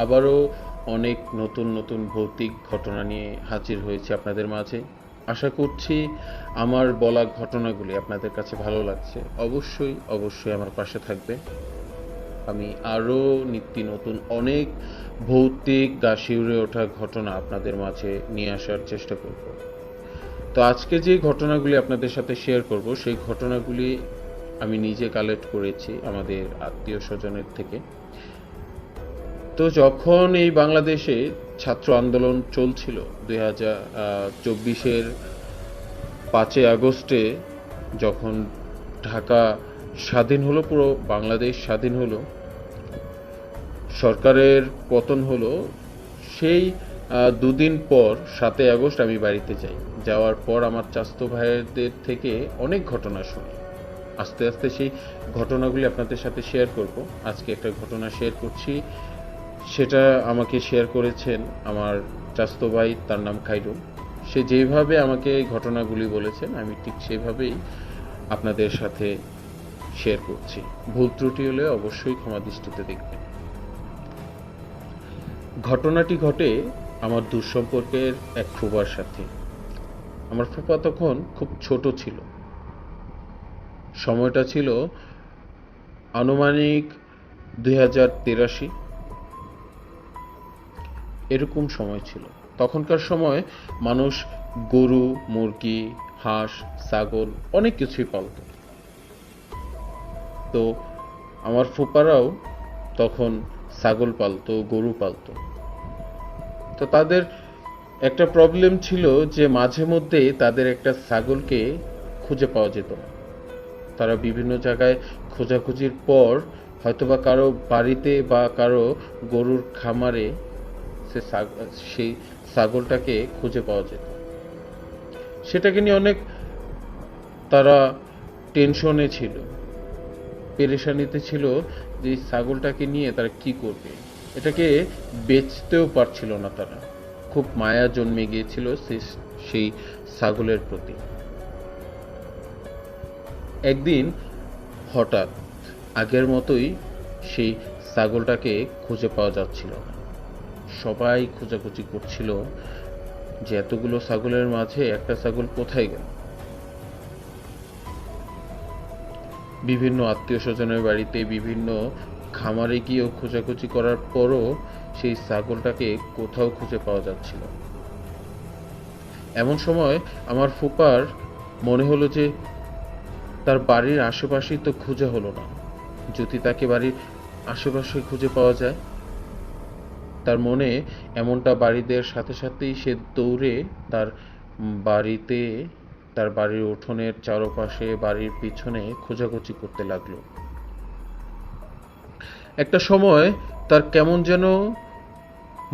আবারও অনেক নতুন নতুন ভৌতিক ঘটনা নিয়ে হাজির হয়েছে আপনাদের মাঝে। আশা করছি আমার বলা ঘটনাগুলি আপনাদের কাছে ভালো লাগছে। অবশ্যই অবশ্যই আমার পাশে থাকবে। আমি আরও নিত্য নতুন অনেক ভৌতিক গা শিউরে ওঠা ঘটনা আপনাদের মাঝে নিয়ে আসার চেষ্টা করব। তো আজকে যে ঘটনাগুলি আপনাদের সাথে শেয়ার করব সেই ঘটনাগুলি আমি নিজে কালেক্ট করেছি আমাদের আত্মীয় স্বজনের থেকে। তো যখন এই বাংলাদেশে ছাত্র আন্দোলন চলছিল 2024-এর 5 আগস্টে, যখন ঢাকা স্বাধীন হলো, পুরো বাংলাদেশ স্বাধীন হলো, সরকারের পতন হলো, সেই দুদিন পর 7 আগস্ট আমি বাড়িতে যাই। যাওয়ার পর আমার চাচাতো ভাইদের থেকে অনেক ঘটনা শুনি। আস্তে আস্তে সেই ঘটনাগুলি আপনাদের সাথে শেয়ার করব। আজকে একটা ঘটনা শেয়ার করছি, সেটা আমাকে শেয়ার করেছেন আমার চাচাতো ভাই, তার নাম খাইরুল। সে যেভাবে আমাকে ঘটনাগুলি বলেছেন আমি ঠিক সেভাবেই আপনাদের সাথে শেয়ার করছি। ভুল ত্রুটি হলে অবশ্যই ক্ষমা দৃষ্টিতে দেখবেন। ঘটনাটি ঘটে আমার দূরসম্পর্কের এক ফুফার সাথে। আমার ফুফা তখন খুব ছোট ছিল। সময়টা ছিল আনুমানিক 2083 এরকম সময় ছিল। তখনকার সময় মানুষ গরু, মুরগি, হাঁস, ছাগল অনেক কিছুই পালত। তো আমার ফুপারাও তখন ছাগল পালতো, গরু পালতো। তো তাদের একটা প্রবলেম ছিল যে মাঝে মধ্যে তাদের একটা ছাগলকে খুঁজে পাওয়া যেত না। তারা বিভিন্ন জায়গায় খোঁজাখুঁজির পর হয়তোবা কারো বাড়িতে বা কারো গরুর খামারে সেই ছাগলটাকে খুঁজে পাওয়া যেত। সেটাকে নিয়ে অনেক তারা টেনশনে ছিল, পেরেশানিতে ছিল যে এই ছাগলটাকে নিয়ে তারা কি করবে। এটাকে বেচতেও পারছিল না তারা। খুব মায়া জন্মে গিয়েছিল সেই ছাগলের প্রতি। একদিন হঠাৎ আগের মতোই সেই ছাগলটাকে খুঁজে পাওয়া যাচ্ছিল না। সবাই খোঁজাখুঁজি করছিল যে এতগুলো ছাগলের মাঝে একটা ছাগল কোথায় গেল। বিভিন্ন আত্মীয় স্বজনের বাড়িতে, বিভিন্ন খামারে গিয়েও খোঁজাখুঁজি করার পরও সেই ছাগলটাকে কোথাও খুঁজে পাওয়া যাচ্ছিল। এমন সময় আমার ফুপার মনে হলো যে তার বাড়ির আশেপাশেই তো খুঁজে হলো না, যদি তাকে বাড়ির আশেপাশে খুঁজে পাওয়া যায়। তার মনে এমনটা বাড়ি দেওয়ার সাথে সাথেই সে দৌড়ে তার বাড়িতে, তার বাড়ির উঠোনের চারপাশে, বাড়ির পিছনে খোঁজাখুঁজি করতে লাগলো। একটা সময় তার কেমন যেন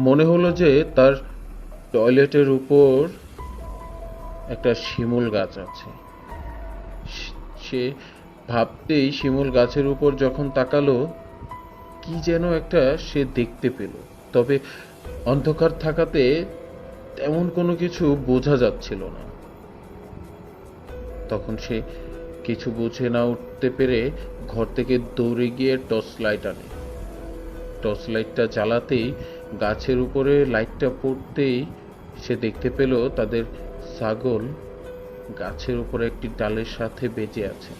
মনে হলো যে তার টয়লেটের উপর একটা শিমুল গাছ আছে। সে ভাবতেই শিমুল গাছের উপর যখন তাকালো, কি যেন একটা সে দেখতে পেল। তবে অন্ধকার থাকাতে তেমন কোনো কিছু বোঝা যাচ্ছিল না। তখন সে কিছু বুঝে না উঠতে পেরে ঘর থেকে দৌড়ে গিয়ে টর্চ লাইট আনে। টর্চ লাইটটা জ্বালাতেই, গাছের উপরে লাইটটা পড়তেই সে দেখতে পেল তাদের ছাগল গাছের উপরে একটি ডালের সাথে বেঁচে আছে।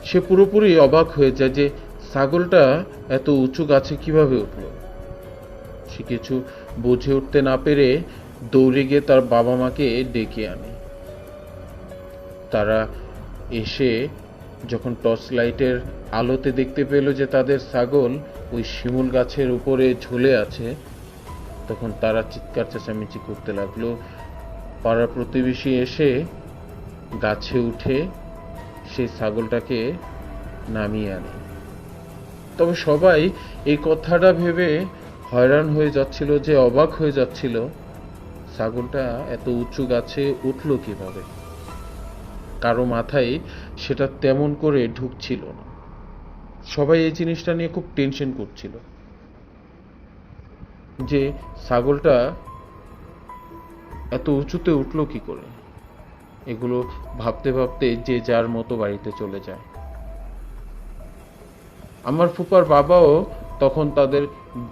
সে পুরোপুরি অবাক হয়ে যায় যে ছাগলটা এত উঁচু গাছে কিভাবে উঠলো। সে কিছু বুঝে উঠতে না পেরে দৌড়ে গিয়ে তার বাবা মাকে ডেকে আনে। তারা এসে যখন টর্চ লাইটের আলোতে দেখতে পেল যে তাদের ছাগল ওই শিমুল গাছের উপরে ঝুলে আছে, তখন তারা চিৎকার চেঁচামেচি করতে লাগলো। পাড়া প্রতিবেশী এসে গাছে উঠে সেই ছাগলটাকে নামিয়ে আনে। তবে সবাই এই কথাটা ভেবে হয়রান হয়ে যাচ্ছিল, যে অবাক হয়ে যাচ্ছিল ছাগলটা এত উঁচু গাছে উঠলো কিভাবে। কারো মাথায় সেটা তেমন করে ঢুকছিল না। সবাই এই জিনিসটা নিয়ে খুব টেনশন করছিল যে ছাগলটা এত উঁচুতে উঠলো কি করে। এগুলো ভাবতে ভাবতে যে যার মতো বাড়িতে চলে যায়। আমার ফুপার বাবাও তখন তাদের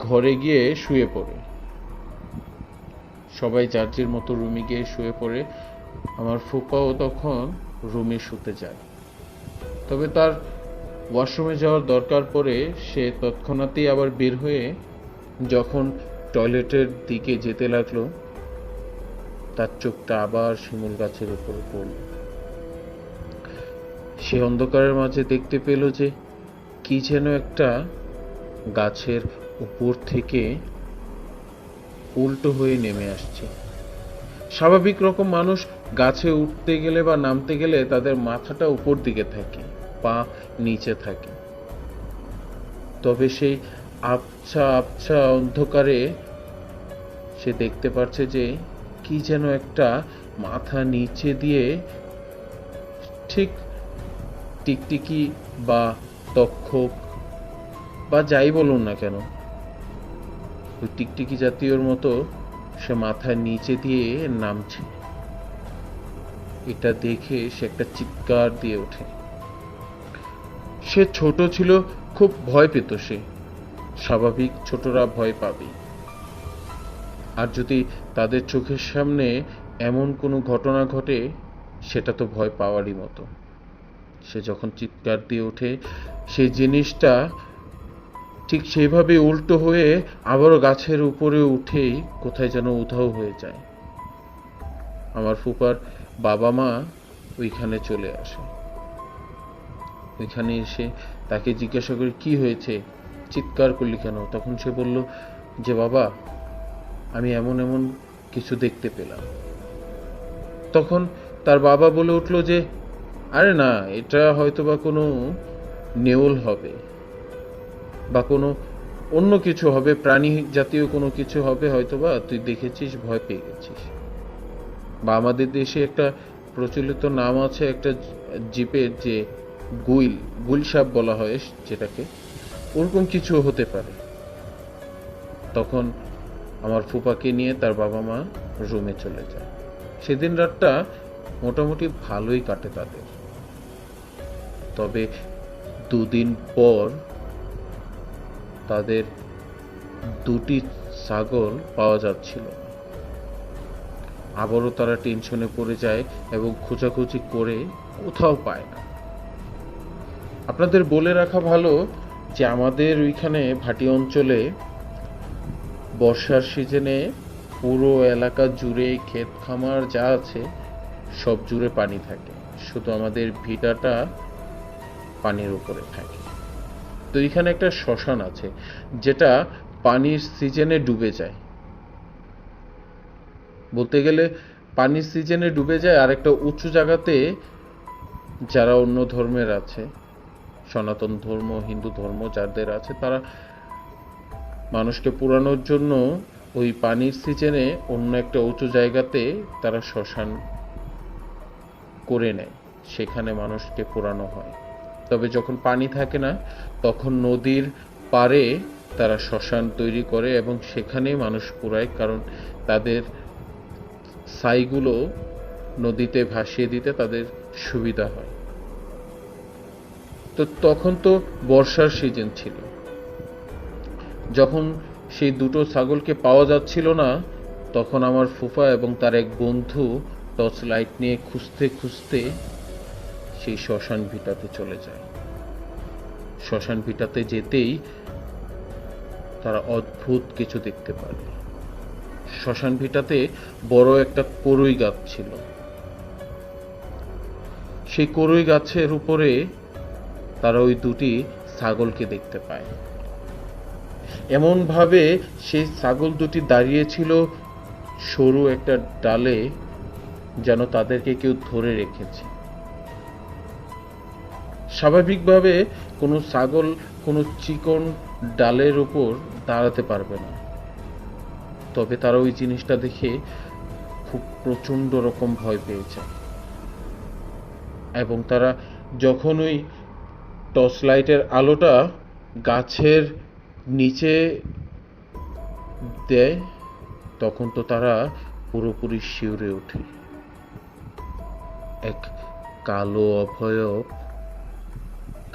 ঘরে গিয়ে শুয়ে পড়ে। সবাই যার যার মতো রুমে গিয়ে শুয়ে পড়ে। আমার ফুপাও তখন রুমে শুতে যায়। তবে তার ওয়াশরুমে যাওয়ার দরকার পড়ে সে তৎক্ষণাৎই আবার বের হয়ে যখন টয়লেটের দিকে যেতে লাগলো, তার চোখটা আবার শিমুল গাছের উপর পড়ল। সে অন্ধকারের মাঝে দেখতে পেল যে কি যেন একটা গাছের উপর থেকে উল্টো হয়ে নেমে আসছে। স্বাভাবিক রকম মানুষ গাছে উঠতে গেলে বা নামতে গেলে তাদের মাথাটা উপর দিকে থাকে, পা নিচে থাকে। তবে সেই আবছা আবছা অন্ধকারে সে দেখতে পাচ্ছে যে কি যেন একটা মাথা নিচে দিয়ে ঠিক টিকটিকি বা তক্ষক বা যাই বলুন না কেন, ওই টিকটিকি জাতীয়র মতো সে মাথার নিচে দিয়ে নামছে। এটা দেখে সে একটা চিৎকার দিয়ে ওঠে। সে ছোট ছিল, খুব ভয় পেত সে। স্বাভাবিক, ছোটরা ভয় পাবে। আর যদি তাদের চোখের সামনে এমন কোনো ঘটনা ঘটে, সেটা তো ভয় পাওয়ারই মতো। সে যখন চিৎকার দিয়ে ওঠে, সেই জিনিসটা ঠিক সেইভাবে উল্টো হয়ে আবারও গাছের উপরে উঠেই কোথায় যেন উধাও হয়ে যায়। আমার ফুপার বাবা মা ওইখানে চলে আসে। ওইখানে এসে তাকে জিজ্ঞাসা করে, কি হয়েছে, চিৎকার করলি কেন? তখন সে বলল যে, বাবা, আমি এমন এমন কিছু দেখতে পেলাম। তখন তার বাবা বলে উঠল যে, আরে না, এটা হয়তো বা কোনো নেউল হবে বা কোনো অন্য কিছু হবে, প্রাণী জাতীয় কোনো কিছু হবে, হয়তো বা তুই দেখেছিস, ভয় পেয়ে গেছিস। বা আমাদের দেশে একটা প্রচলিত নাম আছে একটা জিপের, যে গুইল সাপ বলা হয় যেটাকে, ওরকম কিছু হতে পারে। তখন আমার ফুপাকে নিয়ে তার বাবা মা রুমে চলে যায়। সেদিন রাতটা মোটামুটি ভালোই কাটে তাদের। তবে 2 দিন পর তাদের 2টি ছাগল পাওয়া যাচ্ছিল। আবারও তারা টেনশনে পড়ে যায় এবং খোঁজাখুঁজি করে কোথাও পায় না। আপনাদের বলে রাখা ভালো যে আমাদের ওইখানে ভাটি অঞ্চলে বর্ষার সিজনে পুরো এলাকা জুড়ে ক্ষেত খামার যা আছে সব জুড়ে পানি থাকে, শুধু আমাদের ভিটাটা পানির উপরে থাকে। তো এখানে একটা শ্মশান আছে যেটা পানির সিজনে ডুবে যায়। বলতে গেলে পানির সিজনে ডুবে যায়। আর একটা উঁচু জায়গাতে যারা অন্য ধর্মের আছে, সনাতন ধর্ম, হিন্দু ধর্ম যাদের আছে, তারা মানুষকে পোড়ানোর জন্য ওই পানির সিজনে অন্য একটা উঁচু জায়গাতে তারা শ্মশান করে নেয়, সেখানে মানুষকে পোড়ানো হয়। তবে যখন পানি থাকে না, তখন নদীর পাড়ে তারা শ্মশান তৈরি করে এবং সেখানে মানুষ পোড়ায়, কারণ তাদের ছাইগুলো নদীতে ভাসিয়ে দিতে তাদের সুবিধা হয়। তো তখন তো বর্ষার সিজন ছিল। যখন সেই 2টো ছাগলকে পাওয়া যাচ্ছিল না, তখন আমার ফুফা এবং তার এক বন্ধু টর্চ লাইট নিয়ে খুঁজতে খুঁজতে সেই শ্মশান ভিটাতে চলে যায়। শ্মশান ভিটাতে যেতেই তারা অদ্ভুত কিছু দেখতে পারে। শ্মশান ভিটাতে বড় একটা কড়ই গাছ ছিল। সেই কড়ই গাছের উপরে তারা ওই 2টি ছাগলকে দেখতে পায়। এমন ভাবে সেই ছাগল 2টি দাঁড়িয়েছিল সরু একটা ডালে, যেন তাদেরকে কেউ ধরে রেখেছে। স্বাভাবিকভাবে কোনো ছাগল কোনো চিকন ডালের উপর দাঁড়াতে পারবে না। তবে তারা ওই জিনিসটা দেখে খুব প্রচন্ড রকম ভয় পেয়ে যায় এবং তারা যখন ওই টর্চ লাইটের আলোটা গাছের নিচে দেয়, তখন তো তারা পুরোপুরি শিউরে ওঠে। এক কালো অভয়ব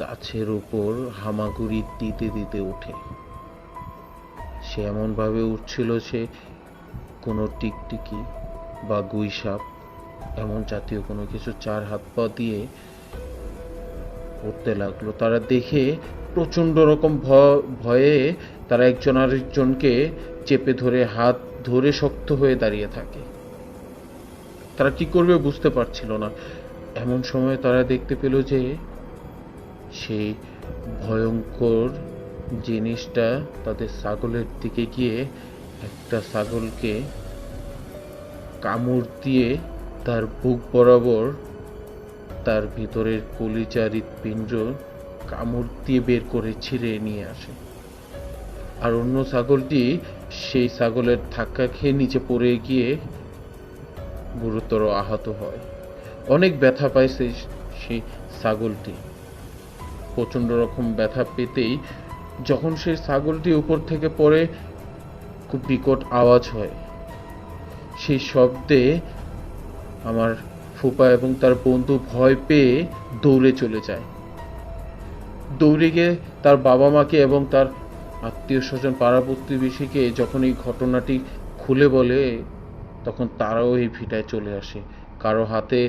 গাছের উপর হামাগুড়ি দিতে দিতে ওঠে। সে এমনভাবে উঠছিল, সে কোনো টিকটিকি বা গুই সাপ এমন জাতীয় কোনো কিছু চার হাত পা দিয়ে উঠতে লাগলো। তারা দেখে প্রচণ্ড রকম ভয়ে তারা একজন আরেকজনকে চেপে ধরে হাত ধরে শক্ত হয়ে দাঁড়িয়ে থাকে। তারা কি করবে বুঝতে পারছিল না। এমন সময় তারা দেখতে পেল যে সেই ভয়ঙ্কর জিনিসটা তাদের ছাগলের দিকে গিয়ে একটা ছাগলকে কামড় দিয়ে তার বুক বরাবর তার ভিতরের কলিজা হৃৎপিণ্ড কামড় দিয়ে বের করে ছিঁড়ে নিয়ে আসে। আর অন্য ছাগলটি সেই ছাগলের ধাক্কা খেয়ে নিচে পড়ে গিয়ে গুরুতর আহত হয়। অনেক ব্যথা পাইছে সেই ছাগলটি। প্রচণ্ড রকম ব্যথা পেতেই যখন সেই ছাগলটি উপর থেকে পড়ে খুব বিকট আওয়াজ হয়। সেই শব্দে আমার ফুপা এবং তার বন্ধু ভয় পেয়ে দৌড়ে চলে যায়। দৌড়ে গিয়ে তার বাবা মাকে এবং তার আত্মীয় স্বজন পাড়া প্রতিবেশীকে যখন এই ঘটনাটি খুলে বলে, তখন তারাও এই ভিটায় চলে আসে। কারো হাতে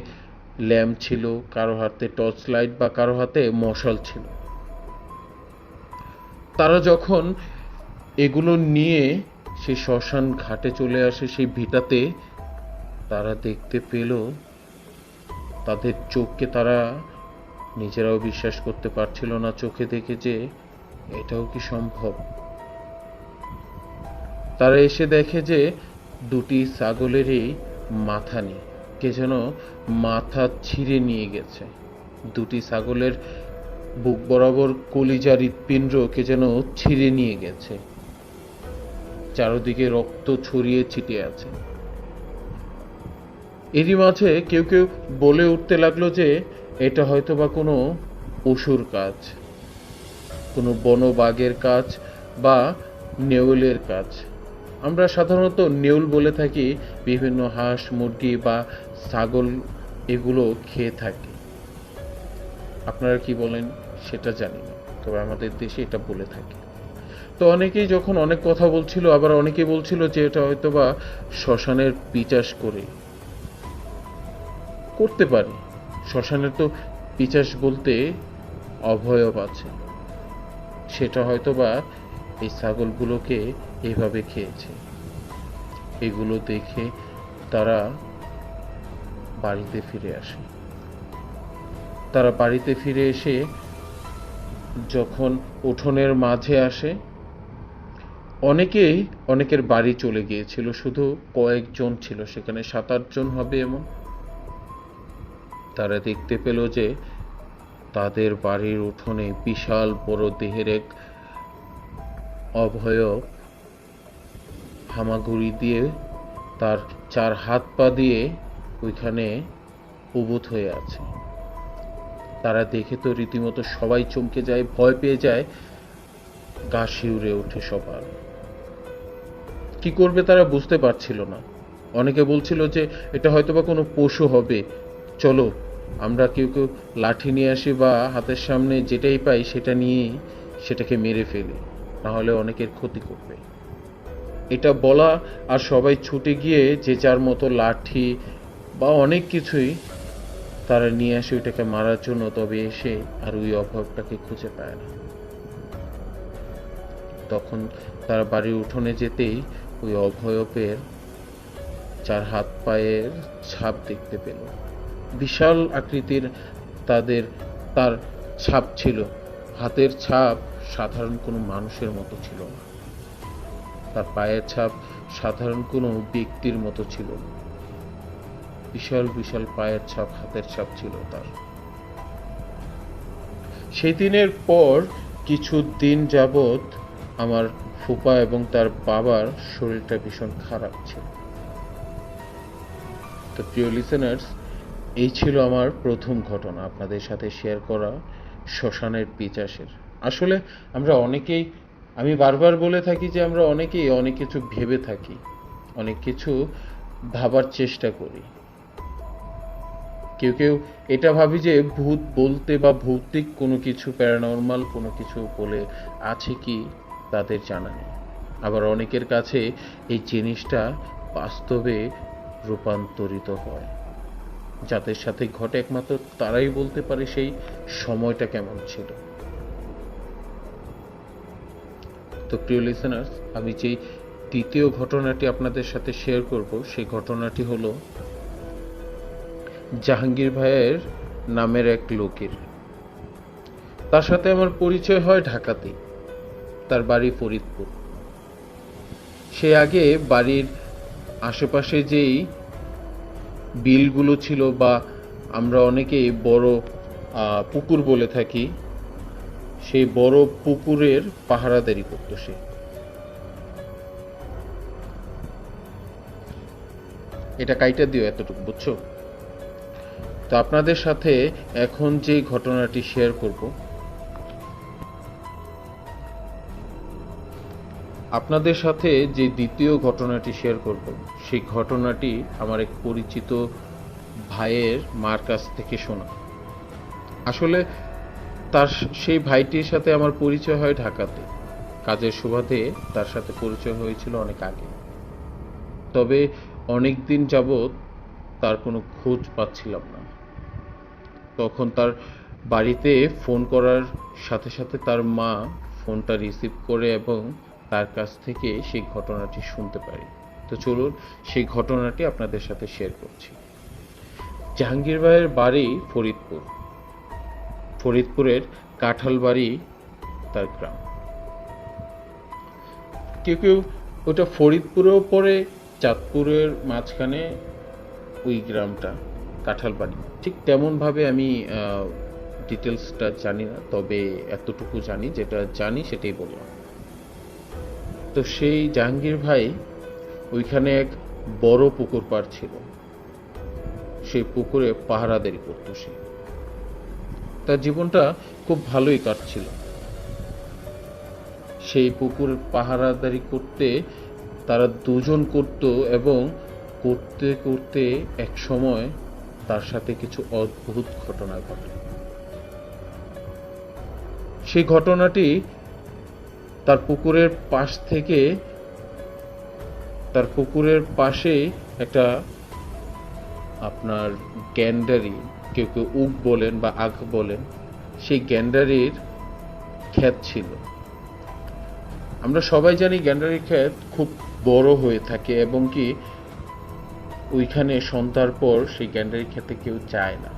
ল্যাম্প ছিল, কারো হাতে টর্চ লাইট বা কারো হাতে মশাল ছিল। তারা যখন এগুলো নিয়ে সেই শ্মশান ঘাটে চলে আসে, সেই ভিটাতে, তারা দেখতে পেল, তাদের চোখকে তারা নিজেরাও বিশ্বাস করতে পারছিল না চোখে দেখে যে এটাও কি সম্ভব। তারা এসে দেখে যে দুটি ছাগলেরই মাথা নেই, কে যেন মাথা ছিঁড়ে নিয়ে গেছে। দুটি ছাগলের বুক বরাবর কলিজা হৃৎপিণ্ড কে যেন ছিঁড়ে নিয়ে গেছে। চারদিকে রক্ত ছড়িয়ে ছিটিয়ে আছে। এরই মাঝে কেউ কেউ বলে উঠতে লাগলো যে এটা হয়তো বা কোনো পশুর কাজ, কোনো বনবাঘের কাজ বা নেউলের কাজ। আমরা সাধারণত নেউল বলে থাকি বিভিন্ন হাঁস মুরগি বা ছাগল এগুলো খেয়ে থাকি। আপনারা কি বলেন সেটা জানি না, তবে আমাদের দেশে এটা বলে থাকে। তো অনেকেই যখন অনেক কথা বলছিল, আবার অনেকেই বলছিল যে এটা হয়তো বা শ্মশানের পিচাস করতে পারে। শ্মশানের তো পিচাস বলতে অভয়ব আছে, সেটা হয়তো বা এই ছাগলগুলোকে এভাবে খেয়েছে। এগুলো দেখে তারা বাড়িতে ফিরে আসে। তারা বাড়িতে ফিরে এসে যখন উঠোনের মাঝে আসে, অনেকের বাড়ি চলে গিয়েছিল, শুধু কয়েকজন ছিল সেখানে, 7-8 জন হবে এমন। তারা দেখতে পেল যে তাদের বাড়ির উঠোনে বিশাল বড় দেহের এক অভয়ব হামাগুড়ি দিয়ে তার 4 হাত পা দিয়ে ওইখানে উবুত হয়ে আছে। তারা দেখে তো রীতিমতো সবাই চমকে যায়, ভয় পেয়ে যায়, গা শিউরে ওঠে সবার। কি করবে তারা বুঝতে পারছিল না। অনেকে বলছিল যে এটা হয়তোবা কোনো পশু হবে, চলো আমরা কেউ কেউ লাঠি নিয়ে আসি বা হাতের সামনে যেটাই পাই সেটা নিয়ে সেটাকে মেরে ফেলি, নাহলে অনেকের ক্ষতি করবে। এটা বলা আর সবাই ছুটে গিয়ে যে যার মতো লাঠি বা অনেক কিছুই তারা নিয়ে আসে ওইটাকে মারার জন্য, তবে এসে আর ওই অভাবটাকে খুঁজে পায় না। তখন তারা বাড়ির উঠোনে যেতেই ওই অভয়বের 4 হাত পায়ের ছাপ দেখতে পেল। বিশাল আকৃতির তার ছাপ ছিল। হাতের ছাপ সাধারণ কোনো মানুষের মতো ছিল না, তার পায়ের ছাপ সাধারণ কোনো ব্যক্তির মতো ছিল না। বিশাল বিশাল পায়ের ছাপ, হাতের ছাপ ছিল তার। সেই দিনের পর কিছু দিন যাবৎ আমার ফুপা এবং তার বাবার শরীরটা ভীষণ খারাপ ছিল। তো প্রিয় লিসেনার্স, এই ছিল আমার প্রথম ঘটনা আপনাদের সাথে শেয়ার করা শ্মশানের পিচাসের। আসলে আমি বারবার বলে থাকি যে আমরা অনেকেই অনেক কিছু ভেবে থাকি, অনেক কিছু ভাবার চেষ্টা করি। কেউ কেউ এটা ভাবি যে ভূত বলতে বা ভৌতিক কোনো কিছু, প্যারানর্মাল কোনো কিছু বলে আছে কি তাদের জানা নেই। আবার অনেকের কাছে এই জিনিসটা বাস্তবে রূপান্তরিত হয়। যাদের সাথে ঘটে একমাত্র তারাই বলতে পারে সেই সময়টা কেমন ছিল। তো প্রিয় লিসেনার্স, আমি যে দ্বিতীয় ঘটনাটি আপনাদের সাথে শেয়ার করব, সেই ঘটনাটি হলো জাহাঙ্গীর ভাইয়ের নামের এক লোকের। তার সাথে আমার পরিচয় হয় ঢাকাতে, তার বাড়ি ফরিদপুর। সে আগে বাড়ির আশেপাশে যেই বিলগুলো ছিল, বা আমরা অনেকেই বড় পুকুর বলে থাকি, সেই বড় পুকুরের পাহারাদারি করতো সে। এটা কাইটা দিও এতটুকু, বুঝছো? তো আপনাদের সাথে এখন যে ঘটনাটি শেয়ার করব, আপনাদের সাথে যে দ্বিতীয় ঘটনাটি শেয়ার করব, সেই ঘটনাটি আমার এক পরিচিত ভাইয়ের মার কাছ থেকে শোনা। আসলে তার সেই ভাইটির সাথে আমার পরিচয় হয় ঢাকাতে, কাজের সুবাদে তার সাথে পরিচয় হয়েছিল অনেক আগে। তবে অনেক দিন যাবৎ তার কোনো খোঁজ পাচ্ছিলাম না। তখন তার বাড়িতে ফোন করার সাথে সাথে তার মা ফোনটা রিসিভ করে এবং তার কাছ থেকে সেই ঘটনাটি শুনতে পারি। তো চলুন সেই ঘটনাটি আপনাদের সাথে শেয়ার করছি। জাহাঙ্গীর ভাইয়ের বাড়ি ফরিদপুর, ফরিদপুরের কাঁঠালবাড়ি তার গ্রাম। কেউ কেউ ওটা ফরিদপুরেও পড়ে, চাঁদপুরের মাঝখানে ওই গ্রামটা কাঁঠালবাড়ি। ঠিক তেমনভাবে আমি ডিটেলসটা জানি না, তবে এতটুকু জানি, যেটা জানি সেটাই বললাম। তো সেই জাহাঙ্গীর ভাই ওইখানে এক বড় পুকুর পাড় ছিল, সেই পুকুরে পাহারাদারি করত সে। তার জীবনটা খুব ভালোই কাটছিল। সেই পুকুর পাহারাদারি করতে তারা দুজন করত, এবং করতে করতে এক সময় তার সাথে কিছু অদ্ভুত ঘটনা ঘটে। সেই ঘটনাটি তার পুকুরের পাশ থেকে, তার পুকুরের পাশে একটা আপনার গ্যান্ডারি, কেউ কেউ উক বলেন বা আখ বলেন, সেই গ্যান্ডারির ক্ষেত ছিল। আমরা সবাই জানি গ্যান্ডারির ক্ষেত খুব বড় হয়ে থাকে, এবং কি ওইখানে সন্ধ্যার পর সেই গ্যান্ডারি খেতে কেউ যায় না।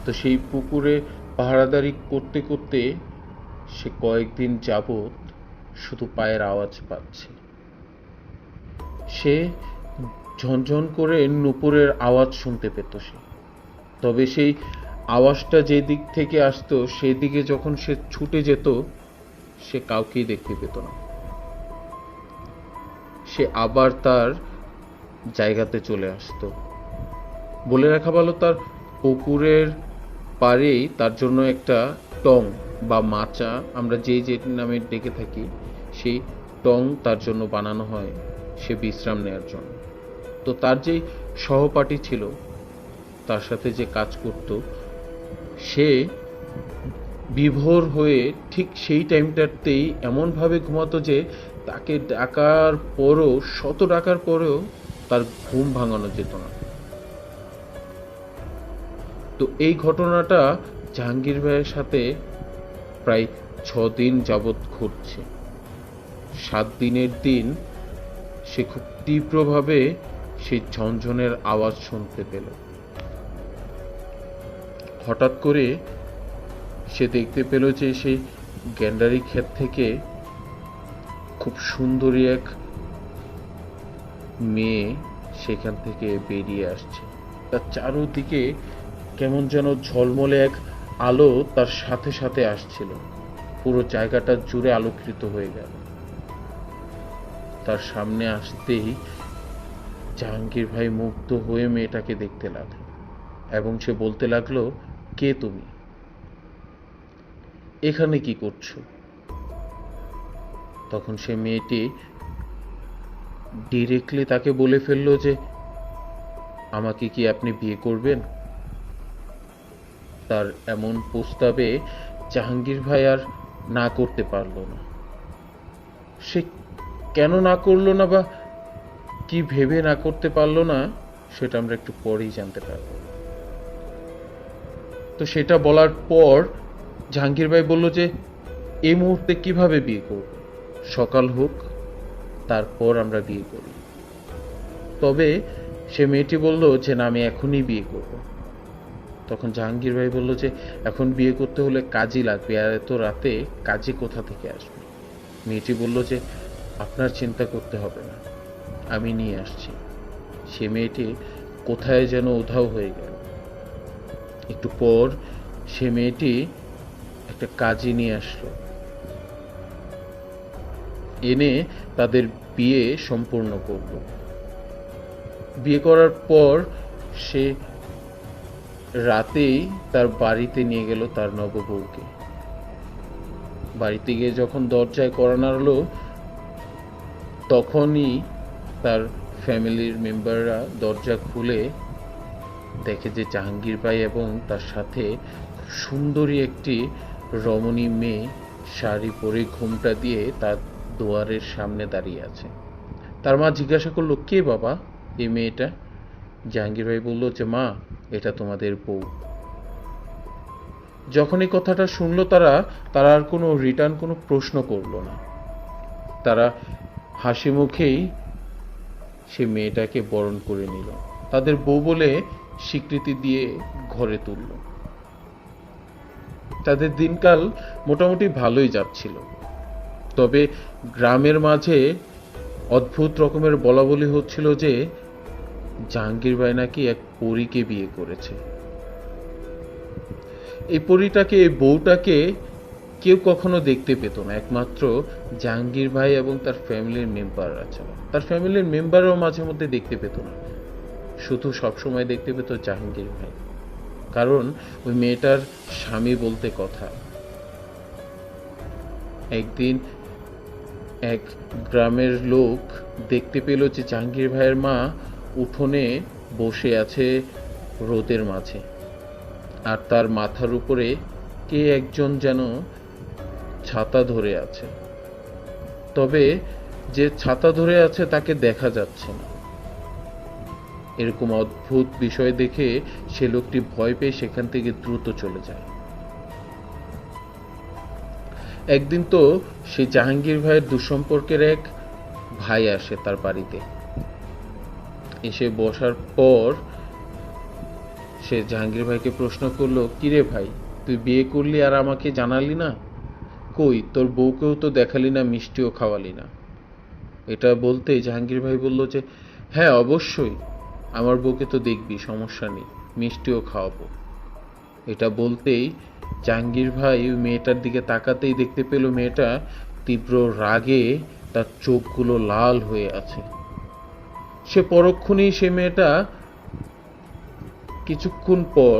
তো সেই পুকুরে পাহারাদারি করতে করতে সে কয়েকদিন যাবৎ শুধু পায়ের আওয়াজ পাচ্ছে। সে ঝনঝন করে নূপুরের আওয়াজ শুনতে পেত সে। তবে সেই আওয়াজটা যে দিক থেকে আসতো, সেই দিকে যখন সে ছুটে যেত, সে কাউকেই দেখতে পেত না। সে আবার তার জায়গাতে চলে আসতো। বলে রাখা ভালো, তার পুকুরের পাড়েই তার জন্য একটা টং বা মাচা, আমরা যে নামে ডেকে থাকি, সেই টং তার জন্য বানানো হয় সে বিশ্রাম নেওয়ার জন্য। তো তার যে সহপাঠী ছিল, তার সাথে যে কাজ করত, সে বিভোর হয়ে ঠিক সেই টাইমটাতেই এমনভাবে ঘুমাতো যে তাকে ডাকার পরও, শত ডাকার পরেও তার ঘুম ভাঙানো যেত না। তো এই ঘটনাটা জাহাঙ্গীর ভাইয়ের সাথে প্রায় 6 দিন যাবৎ ঘটছে। 7 দিনের দিন সে খুব তীব্রভাবে সেই ঝনঝনের আওয়াজ শুনতে পেল। হঠাৎ করে সে দেখতে পেল যে সেই গ্যান্ডারি ক্ষেত থেকে খুব সুন্দরী এক মেয়ে সেখান থেকে বেরিয়ে আসছে। তার চারদিকে কেমন যেন ঝলমলে এক আলো তার সাথে সাথে আসছিল, পুরো জায়গাটা জুড়ে আলোকিত হয়ে গেল। তার সামনে আসতেই জাহাঙ্গীর ভাই মুগ্ধ হয়ে মেয়েটাকে দেখতে লাগলো, এবং সে বলতে লাগলো, কে তুমি, এখানে কি করছো? তখন সে মেয়েটি ডিরেক্টলি তাকে বলে ফেললো যে, আমাকে কি আপনি বিয়ে করবেন? তার এমন প্রস্তাবে জাহাঙ্গীর ভাই আর না করতে পারলো না। সে কেন না করলো না বা কি ভেবে না করতে পারলো না, সেটা আমরা একটু পরেই জানতে পারবো। তো সেটা বলার পর জাহাঙ্গীর ভাই বলল যে এই মুহূর্তে কিভাবে বিয়ে করব, সকাল হোক তারপর আমরা বিয়ে করি। তবে সে মেয়েটি বলল যে না, আমি এখনই বিয়ে করব। তখন জাহাঙ্গীর ভাই বলল যে এখন বিয়ে করতে হলে কাজী লাগবে, আর এত রাতে কাজী কোথা থেকে আসবে? মেয়েটি বলল যে আপনার চিন্তা করতে হবে না, আমি নিয়ে আসছি। সে মেয়েটি কোথায় যেন উধাও হয়ে গেল। একটু পর সে মেয়েটি একটা কাজী নিয়ে আসলো, এনে তাদের বিয়ে সম্পূর্ণ করলো। বিয়ে করার পর সে রাতেই তার বাড়িতে নিয়ে গেল তার নববধূকে। বাড়িতে গিয়ে যখন দরজায় কড়া নাড়ল, তখনই তার ফ্যামিলির মেম্বাররা দরজা খুলে দেখে যে জাহাঙ্গীর ভাই এবং তার সাথে খুব সুন্দরী একটি রমণী মেয়ে শাড়ি পরে ঘোমটা দিয়ে তার দুয়ারের সামনে দাঁড়িয়ে আছে। তার মা জিজ্ঞাসা করলো, কে বাবা এই মেয়েটা? জাহাঙ্গীর ভাই বলল যে মা, এটা তোমাদের বউ। যখন এই কথাটা শুনলো তারা আর কোনো রিটার্ন কোনো প্রশ্ন করলো না। তারা হাসি মুখেই সে মেয়েটাকে বরণ করে নিল, তাদের বউ বলে স্বীকৃতি দিয়ে ঘরে তুলল। তাদের দিনকাল মোটামুটি ভালোই যাচ্ছিল। তবে গ্রামের মাঝে অদ্ভুত রকমের বলাবলি হচ্ছিল যে জাহাঙ্গীর ভাই নাকি এক পরীকে বিয়ে করেছে। এই পরীটাকে, এই বউটাকে কেউ কখনো দেখতে পেত না, একমাত্র জাহাঙ্গীর ভাই এবং তার ফ্যামিলির মেম্বাররা ছাড়া। তার ফ্যামিলির মেম্বারও মাঝে মধ্যে দেখতে পেত না, শুধু সবসময় দেখতে পেত জাহাঙ্গীর ভাই, কারণ ওই মেয়েটার স্বামী বলতে কথা। একদিন এক গ্রামের লোক দেখতে পেল যে জাহাঙ্গীর ভাইয়ের মা উঠোনে বসে আছে রোদের মাঝে, আর তার মাথার উপরে কে একজন যেন ছাতা ধরে আছে। তবে যে ছাতা ধরে আছে তাকে দেখা যাচ্ছে না। এরকম অদ্ভুত বিষয় দেখে সে লোকটি ভয় পেয়ে সেখান থেকে দ্রুত চলে যায়। একদিন তো সে জাহাঙ্গীর ভাইয়ের দুঃসম্পর্কের এক ভাই আসে তার বাড়িতে। এসে বসার পর সে জাহাঙ্গীর ভাইকে প্রশ্ন করলো, কিরে ভাই, তুই বিয়ে করলি আর আমাকে জানালি না? কই, তোর বউকেও তো দেখালি না, মিষ্টিও খাওয়ালি না। এটা বলতেই জাহাঙ্গীর ভাই বলল যে হ্যাঁ অবশ্যই, আমার বউকে তো দেখবি, সমস্যা নেই, মিষ্টিও খাওয়াবো। এটা বলতেই জাহাঙ্গীর ভাই ওই মেয়েটার দিকে তাকাতেই দেখতে পেল মেয়েটা তীব্র রাগে তার চোখগুলো লাল হয়ে আছে। সে পরক্ষণেই সে মেয়েটা কিছুক্ষণ পর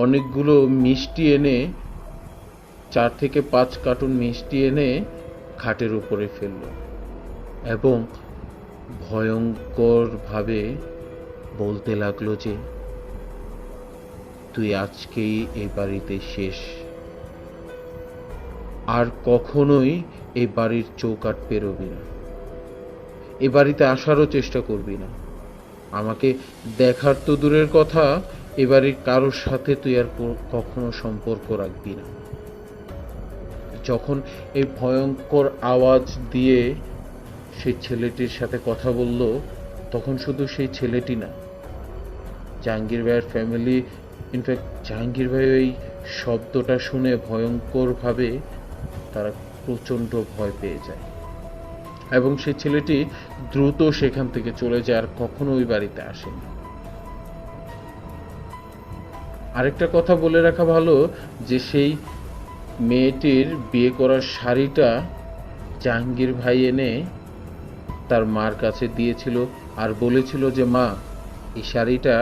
অনেকগুলো মিষ্টি এনে, 4 থেকে 5 কার্টুন মিষ্টি এনে খাটের উপরে ফেলল এবং ভয়ঙ্করভাবে বলতে লাগলো যে তুই আজকেই এই বাড়িতে শেষ, আর কখনোই এই বাড়ির চৌকাঠ পেরোবি না, এ বাড়িতে আসারও চেষ্টা করবি না, আমাকে দেখার তো দূরের কথা, এ বাড়ির কারোর সাথে তুই আর কখনো সম্পর্ক রাখবি না। যখন এই ভয়ঙ্কর আওয়াজ দিয়ে সেই ছেলেটির সাথে কথা বলল, তখন শুধু সেই ছেলেটি না, জাহাঙ্গীর ভাইয়ের ফ্যামিলি, ইনফ্যাক্ট জাহাঙ্গীর ভাই ওই শব্দটা শুনে ভয়ঙ্করভাবে তারা প্রচণ্ড ভয় পেয়ে যায় এবং সেই ছেলেটি দ্রুত সেখান থেকে চলে যায়, আর কখনো ওই বাড়িতে আসেনি। আরেকটা কথা বলে রাখা ভালো যে সেই মেয়েটির বিয়ে করার শাড়িটা জাহাঙ্গীর ভাই এনে তার মার কাছে দিয়েছিল আর বলেছিল যে মা, এই শাড়িটা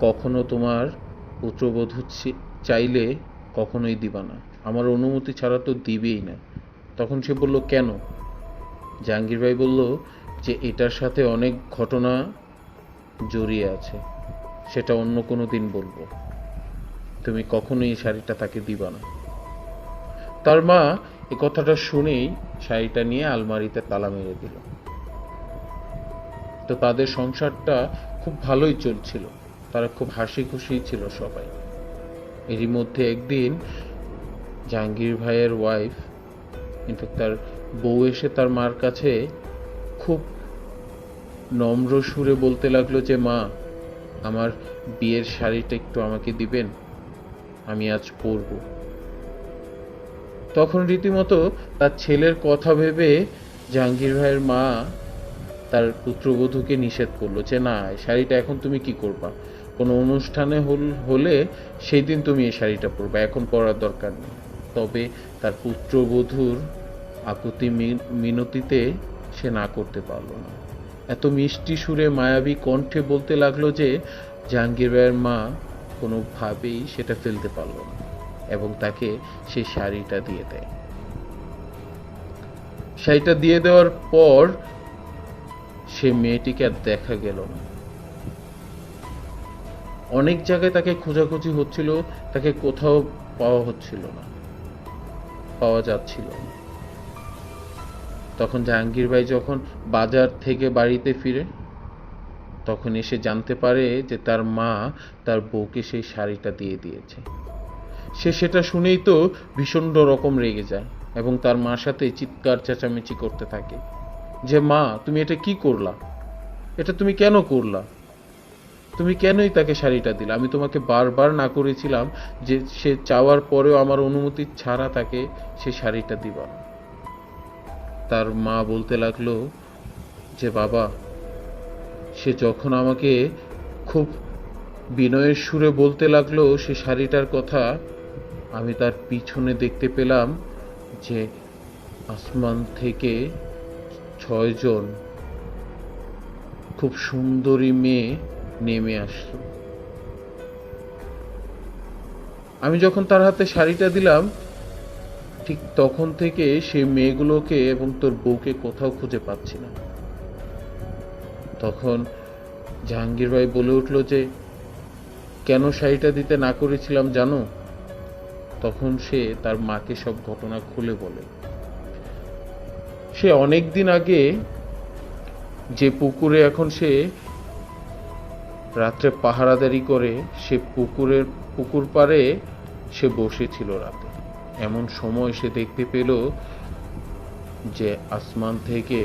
কখনো তোমার পুত্রবধূ চাইলে কখনোই দিবা না, আমার অনুমতি ছাড়া তো দিবেই না। তখন সে বলল কেন? জাহাঙ্গীর ভাই বলল যে এটার সাথে অনেক ঘটনা জড়িয়ে আছে, সেটা অন্য কোনো দিন বলবো, তুমি কখনোই এই শাড়িটা তাকে দিবা না। তার মা এ কথাটা শুনেই শাড়িটা নিয়ে আলমারিতে তালা মেরে দিল। তো তাদের সংসারটা খুব ভালোই চলছিল, তারা খুব হাসি খুশি ছিল সবাই। এরই মধ্যে একদিন জাহাঙ্গীর ভাইয়ের ওয়াইফ, ইনফ্যাক্ট তার বউ, এসে তার মার কাছে খুব নম্র সুরে বলতে লাগলো যে, মা, আমার বিয়ের শাড়িটা একটু আমাকে দিবেন, আমি আজ পরবো। তখন রীতিমতো তার ছেলের কথা ভেবে জাহাঙ্গীর ভাইয়ের মা তার পুত্রবধূকে নিষেধ করলো যে, না, শাড়িটা এখন তুমি কি করবা, কোনো অনুষ্ঠানে হলে সেই দিন তুমি এই শাড়িটা পরবা, এখন পরার দরকার নেই। তবে তার পুত্রবধূর আকুতি মিনতিতে সে না করতে পারলো না। এত মিষ্টি সুরে মায়াবী কণ্ঠে বলতে লাগলো যে জাহাঙ্গীর ভাইয়ের মা কোনোভাবেই সেটা ফেলতে পারলো না এবং তাকে সেই শাড়িটা দিয়ে দেয়। শাড়িটা দিয়ে দেওয়ার পর সে মেয়েটিকে আর দেখা গেল না। অনেক জায়গায় তাকে খোঁজাখুঁজি হচ্ছিল, তাকে কোথাও পাওয়া হচ্ছিল না, পাওয়া যাচ্ছিল না। তখন জাহাঙ্গীর ভাই যখন বাজার থেকে বাড়িতে ফিরে, তখন এসে জানতে পারে যে তার মা তার বউকে সেই শাড়িটা দিয়ে দিয়েছে। সে সেটা শুনেই তো ভীষণ রকম রেগে যায় এবং তার মার সাথে চিৎকার চেঁচামেচি করতে থাকে যে, মা, তুমি এটা কি করলা, এটা তুমি কেন করলা, তুমি কেনই তাকে শাড়িটা দিলা, আমি তোমাকে বারবার না করেছিলাম যে সে চাওয়ার পরেও আমার অনুমতি ছাড়া তাকে সে শাড়িটা দিবা। তার মা বলতে লাগলো যে, বাবা, সে যখন আমাকে খুব বিনয়ের সুরে বলতে লাগলো সে শাড়িটার কথা, আমি তার পিছনে দেখতে পেলাম যে আসমান থেকে 6 জন খুব সুন্দরী মেয়ে নেমে আসলো। আমি যখন তার হাতে শাড়িটা দিলাম, ঠিক তখন থেকে সেই মেয়েগুলোকে এবং তোর বউকে কোথাও খুঁজে পাচ্ছি না। তখন জাহাঙ্গীর ভাই বলে উঠল যে, কেন শাড়িটা দিতে না করেছিলাম জানো? তখন সে তার মাকে সব ঘটনা খুলে বলে। সে অনেক দিন আগে যে পুকুরে এখন সে রাত্রে পাহারাদারি করে, সে পুকুর পাড়ে সে বসেছিল রাতে। এমন সময় সে দেখতে পেল যে আসমান থেকে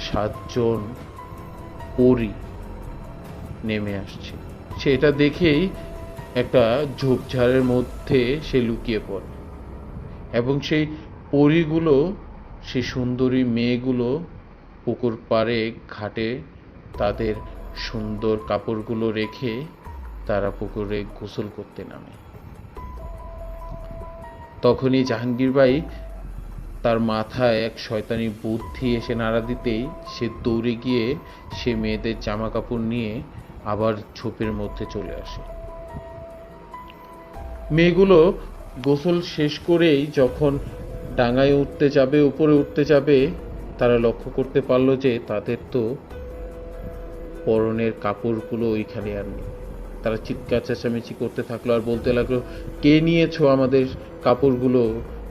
7 জন পরী নেমে আসছে। সে এটা দেখেই একটা ঝোপঝাড়ের মধ্যে সে লুকিয়ে পড়ে এবং সেই পরীগুলো, সেই সুন্দরী মেয়েগুলো পুকুর পাড়ে ঘাটে তাদের সুন্দর কাপড়গুলো রেখে তারা পুকুরে গোসল করতে নামে। তখনই জাহাঙ্গীর ভাই তার মাথায় এক শয়তানি বুদ্ধি এসে নাড়া দিতেই সে দৌড়ে গিয়ে সে মেয়েদের জামা কাপড় নিয়ে আবার ঝোপের মধ্যে চলে আসে। মেয়েগুলো গোসল শেষ করেই যখন ডাঙায় উঠতে যাবে, উপরে উঠতে যাবে, তারা লক্ষ্য করতে পারলো যে তাদের তো পরনের কাপড়গুলো ওইখানে আর নেই। তারা চিৎকার চেঁচামেচি করতে থাকলো আর বলতে লাগলো, কে নিয়েছো আমাদের কাপড়গুলো,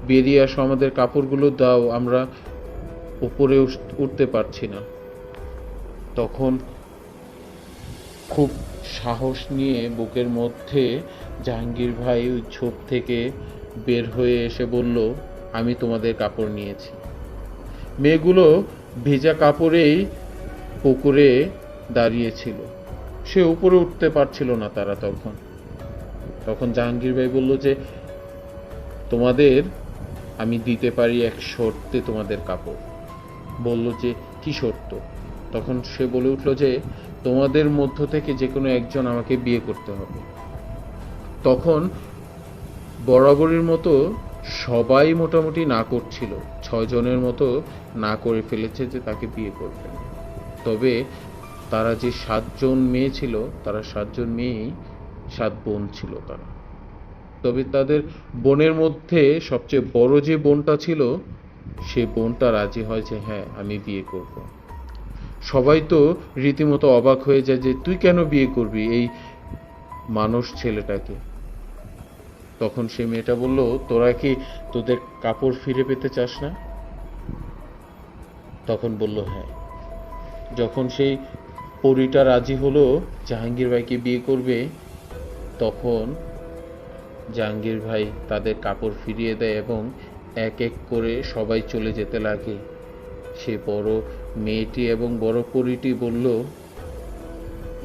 বেরিয়ে আসো, আমাদের কাপড়গুলো দাও, আমরা উপরে উঠতে পারছি না। তখন খুব সাহস নিয়ে বুকের মধ্যে জাহাঙ্গীর ভাই ওই ঝোপ থেকে বের হয়ে এসে বলল, আমি তোমাদের কাপড় নিয়েছি। মেয়েগুলো ভেজা কাপড়েই পুকুরে দাঁড়িয়েছিল, সে উপরে উঠতে পারছিল না তারা। তখন জাহাঙ্গীর ভাই বলল যে, তোমাদের আমি দিতে পারি এক শর্তে তোমাদের কাপড়। বলল যে, কি শর্ত? তখন সে বলে উঠল যে, তোমাদের মধ্য থেকে যে কোনো একজন আমাকে বিয়ে করতে হবে। তখন বরাবরের মতো সবাই মোটামুটি না করছিল, 6 জনের মতো না করে ফেলেছে যে তাকে বিয়ে করবে। তবে তারা যে 7 জন মেয়ে ছিল, তারা 7 জন মেয়েই 7 বোন ছিল তারা। তবে তাদের বোনের মধ্যে সবচেয়ে বড় যে বোনটা ছিল, সে বোনটা রাজি হয় যে হ্যাঁ, আমি বিয়ে করব। সবাই তো রীতিমতো অবাক হয়ে যায় যে তুই কেন বিয়ে করবি এই মানুষ ছেলেটাকে। তখন সেই মেয়েটা বলল, তোরা কি তোদের কাপড় ফিরে পেতে চাস না? তখন বলল হ্যাঁ। যখন সেই পরীটা রাজি হলো জাহাঙ্গীর ভাইকে বিয়ে করবে, তখন জাহাঙ্গীর ভাই তাদের কাপড় ফিরিয়ে দেয় এবং এক এক করে সবাই চলে যেতে লাগে। সে বড় মেয়েটি এবং বড় পরীটি বলল,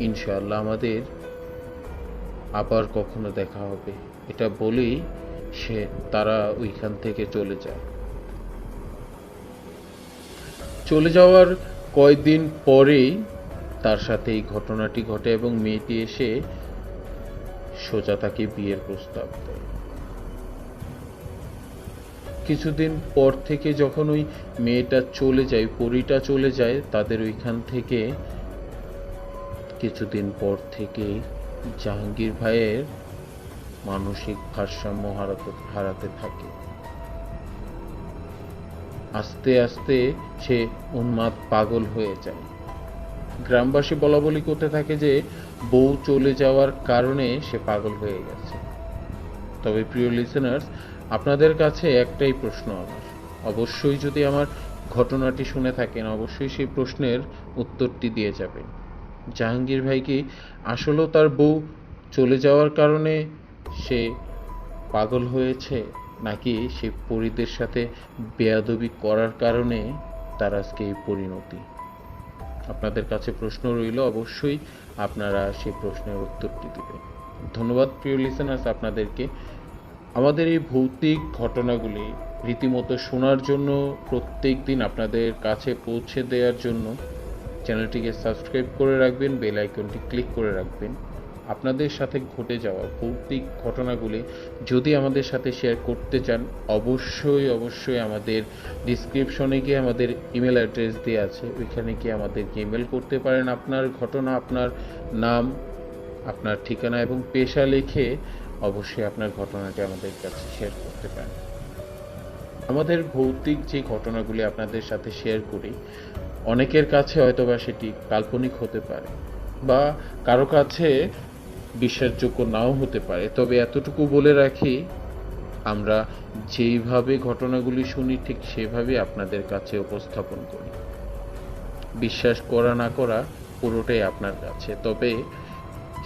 ইনশাআল্লাহ আমাদের আবার কখনো দেখা হবে। এটা বলেই তারা ওইখান থেকে চলে যায়। চলে যাওয়ার কয়েকদিন পরেই তার সাথে এই ঘটনাটি ঘটে এবং মেয়েটি এসে সোজা তাকে বিয়ের প্রস্তাব দেয়। কিছুদিন পর থেকে যখন ওই মেয়েটা চলে যায়, পরীটা চলে যায় তাদের ওইখান থেকে, কিছুদিন পর থেকে জাহাঙ্গীর ভাইয়ের মানসিক ভারসাম্য হারাতে থাকে। আস্তে আস্তে সে উন্মাদ পাগল হয়ে যায়। গ্রামবাসী বলাবলি করতে থাকে যে বউ চলে যাওয়ার কারণে সে পাগল হয়ে গেছে। তবে প্রিয় লিসেনার্স, আপনাদের কাছে একটাই প্রশ্ন আমার, অবশ্যই যদি আমার ঘটনাটি শুনে থাকেন অবশ্যই সেই প্রশ্নের উত্তরটি দিয়ে যাবেন। জাহাঙ্গীর ভাই কি আসলেও তার বউ চলে যাওয়ার কারণে সে পাগল হয়েছে, নাকি সে পরীদের সাথে বেয়াদবি করার কারণে তার আজকে এই পরিণতি? আপনাদের কাছে প্রশ্ন রইল, অবশ্যই আপনারা সেই প্রশ্নের উত্তরটি দিবেন। ধন্যবাদ প্রিয় লিসেনার্স আপনাদেরকে। আমাদের এই ভৌতিক ঘটনাগুলি রীতিমতো শোনার জন্য, প্রত্যেক দিন আপনাদের কাছে পৌঁছে দেওয়ার জন্য চ্যানেলটিকে সাবস্ক্রাইব করে রাখবেন, বেল আইকনটি ক্লিক করে রাখবেন। আপনাদের সাথে ঘটে যাওয়া ভৌতিক ঘটনাগুলি যদি আমাদের সাথে শেয়ার করতে চান অবশ্যই আমাদের ডিসক্রিপশনে গিয়ে আমাদের ইমেল অ্যাড্রেস দেওয়া আছে, ওইখানে গিয়ে আমাদেরকে ইমেল করতে পারেন। আপনার ঘটনা, আপনার নাম, আপনার ঠিকানা এবং পেশা লিখে অবশ্যই আপনার ঘটনাটি আমাদের কাছে শেয়ার করতে পারেন। আমাদের ভৌতিক যে ঘটনাগুলি আপনাদের সাথে শেয়ার করি, অনেকের কাছে হয়তোবা সেটি কাল্পনিক হতে পারে বা কারো কাছে বিশ্বাসযোগ্য নাও হতে পারে, তবে এতটুকু বলে রাখি, আমরা যেইভাবে ঘটনাগুলি শুনি ঠিক সেভাবে আপনাদের কাছে উপস্থাপন করি। বিশ্বাস করা না করা পুরোটাই আপনার কাছে, তবে